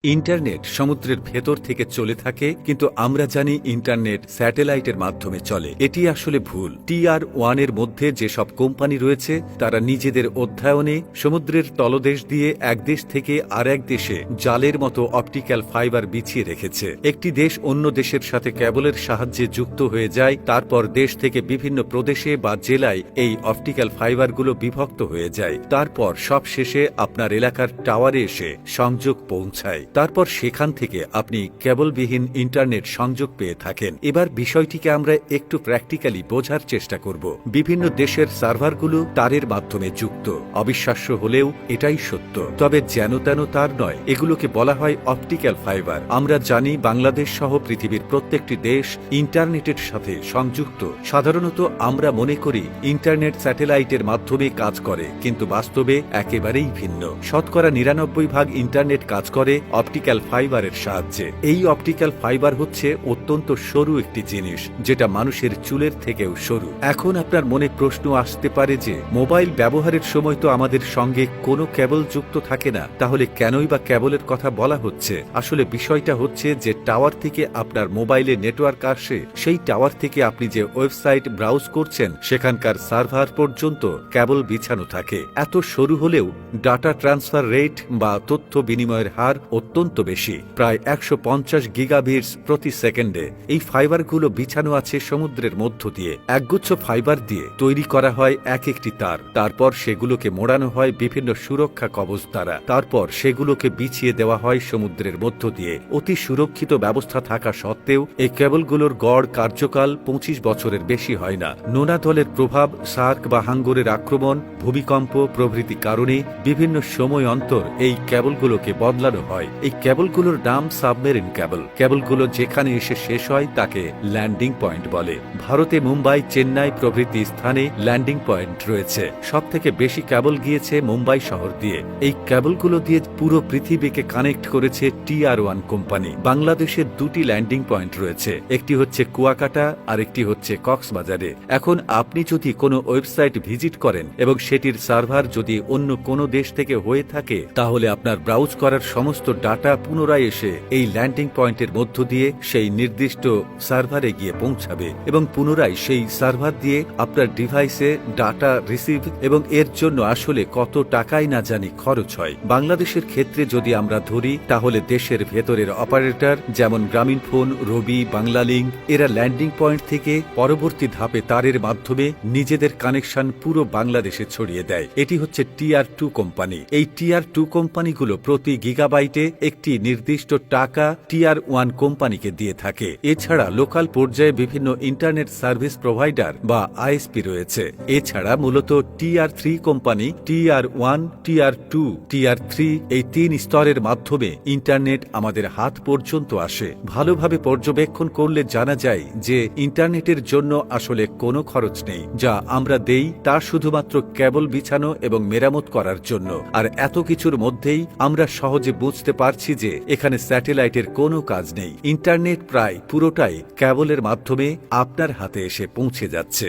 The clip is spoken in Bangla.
ইন্টারনেট সমুদ্রের ভেতর থেকে চলে থাকে, কিন্তু আমরা জানি ইন্টারনেট স্যাটেলাইটের মাধ্যমে চলে। এটি আসলে ভুল। TR-1 এর মধ্যে যেসব কোম্পানি রয়েছে তারা নিজেদের অধ্যয়নে সমুদ্রের তলদেশ দিয়ে এক দেশ থেকে আর এক দেশে জালের মতো অপটিক্যাল ফাইবার বিছিয়ে রেখেছে। একটি দেশ অন্য দেশের সাথে কেবলের সাহায্যে যুক্ত হয়ে যায়, তারপর দেশ থেকে বিভিন্ন প্রদেশে বা জেলায় এই অপটিক্যাল ফাইবারগুলো বিভক্ত হয়ে যায়। তারপর সব শেষে আপনার এলাকার টাওয়ারে এসে সংযোগ পৌঁছায়। তারপর সেখান থেকে আপনি কেবলবিহীন ইন্টারনেট সংযোগ পেয়ে থাকেন। এবার বিষয়টিকে আমরা একটু প্র্যাকটিক্যালি বোঝার চেষ্টা করব। বিভিন্ন দেশের সার্ভারগুলো তারের মাধ্যমে যুক্ত। অবিশ্বাস্য হলেও এটাই সত্য। তবে যেন তেন তার নয়, এগুলোকে বলা হয় অপটিক্যাল ফাইবার। আমরা জানি বাংলাদেশ সহ পৃথিবীর প্রত্যেকটি দেশ ইন্টারনেটের সাথে সংযুক্ত। সাধারণত আমরা মনে করি ইন্টারনেট স্যাটেলাইটের মাধ্যমে কাজ করে, কিন্তু বাস্তবে একেবারেই ভিন্ন। শতকরা ৯৯% ইন্টারনেট কাজ করে অপটিক্যাল ফাইবারের সাহায্যে। এই অপটিক্যাল ফাইবার হচ্ছে অত্যন্ত সরু একটি জিনিস, যেটা মানুষের চুলের থেকেও সরু। এখন আপনার মনে প্রশ্ন আসতে পারে যে মোবাইল ব্যবহারের সময় তো আমাদের সঙ্গে কোনো কেবল যুক্ত থাকে না, তাহলে কেনই বা কেবলের কথা বলা হচ্ছে? আসলে বিষয়টা হচ্ছে যে টাওয়ার থেকে আপনার মোবাইলে নেটওয়ার্ক আসে, সেই টাওয়ার থেকে আপনি যে ওয়েবসাইট ব্রাউজ করছেন সেখানকার সার্ভার পর্যন্ত কেবল বিছানো থাকে। এত সরু হলেও ডাটা ট্রান্সফার রেট বা তথ্য বিনিময়ের হার অত্যন্ত বেশি, প্রায় ১৫০ গিগাবিটস প্রতি সেকেন্ডে। এই ফাইবারগুলো বিছানো আছে সমুদ্রের মধ্য দিয়ে। একগুচ্ছ ফাইবার দিয়ে তৈরি করা হয় এক একটি তার। তারপর সেগুলোকে মোড়ানো হয় বিভিন্ন সুরক্ষা কবচ দ্বারা। তারপর সেগুলোকে বিছিয়ে দেওয়া হয় সমুদ্রের মধ্য দিয়ে। অতি সুরক্ষিত ব্যবস্থা থাকা সত্ত্বেও এই কেবলগুলোর গড় কার্যকাল ২৫ বছরের বেশি হয় না। নোনা দলের প্রভাব, শার্ক বা হাঙ্গরের আক্রমণ, ভূমিকম্প প্রভৃতি কারণে বিভিন্ন সময় অন্তর এই কেবলগুলোকে বদলানো হয়। এই কেবলগুলোর নাম সাবমেরিন কেবল। কেবলগুলো যেখানে এসে শেষ হয় তাকে ল্যান্ডিং পয়েন্ট বলে। ভারতে মুম্বাই, চেন্নাই প্রভৃতি স্থানে ল্যান্ডিং পয়েন্ট রয়েছে। সবথেকে বেশি কেবল গিয়েছে মুম্বাই শহর দিয়ে। এই কেবলগুলো দিয়ে পুরো পৃথিবীকে কানেক্ট করেছে TR-1 কোম্পানি। বাংলাদেশের দুটি ল্যান্ডিং পয়েন্ট রয়েছে, একটি হচ্ছে কুয়াকাটা আর একটি হচ্ছে কক্সবাজারে। এখন আপনি যদি কোনো ওয়েবসাইট ভিজিট করেন এবং সেটির সার্ভার যদি অন্য কোনো দেশ থেকে হয়ে থাকে, তাহলে আপনার ব্রাউজ করার সমস্ত ডাটা পুনরায় এসে এই ল্যান্ডিং পয়েন্টের মধ্য দিয়ে সেই নির্দিষ্ট সার্ভারে গিয়ে পৌঁছাবে এবং পুনরায় সেই সার্ভার দিয়ে আপনার ডিভাইসে ডাটা রিসিভ, এবং এর জন্য আসলে কত টাকাই না জানি খরচ হয়। বাংলাদেশের ক্ষেত্রে যদি আমরা ধরি, তাহলে দেশের ভেতরের অপারেটর যেমন গ্রামীণফোন, রবি, বাংলালিংক, এরা ল্যান্ডিং পয়েন্ট থেকে পরবর্তী ধাপে তারের মাধ্যমে নিজেদের কানেকশন পুরো বাংলাদেশে ছড়িয়ে দেয়। এটি হচ্ছে TR-2 কোম্পানি। এই TR-2 কোম্পানিগুলো প্রতি গিগাবাইটে একটি নির্দিষ্ট টাকা TR-1 কোম্পানিকে দিয়ে থাকে। এছাড়া লোকাল পর্যায়ে বিভিন্ন ইন্টারনেট সার্ভিস প্রোভাইডার বা ISP রয়েছে। এছাড়া মূলত TR-3 company TR-1, TR-2, TR-3 এই ৩ স্তরের মাধ্যমে ইন্টারনেট আমাদের হাত পর্যন্ত আসে। ভালোভাবে পর্যবেক্ষণ করলে জানা যায় যে ইন্টারনেটের জন্য আসলে কোনো খরচ নেই। যা আমরা দেই তা শুধুমাত্র কেবল বিছানো এবং মেরামত করার জন্য। আর এত কিছুর মধ্যেই আমরা সহজে বুঝতে পারছি যে এখানে স্যাটেলাইটের কোনো কাজ নেই। ইন্টারনেট প্রায় পুরোটাই কেবলের মাধ্যমে আপনার হাতে এসে পৌঁছে যাচ্ছে।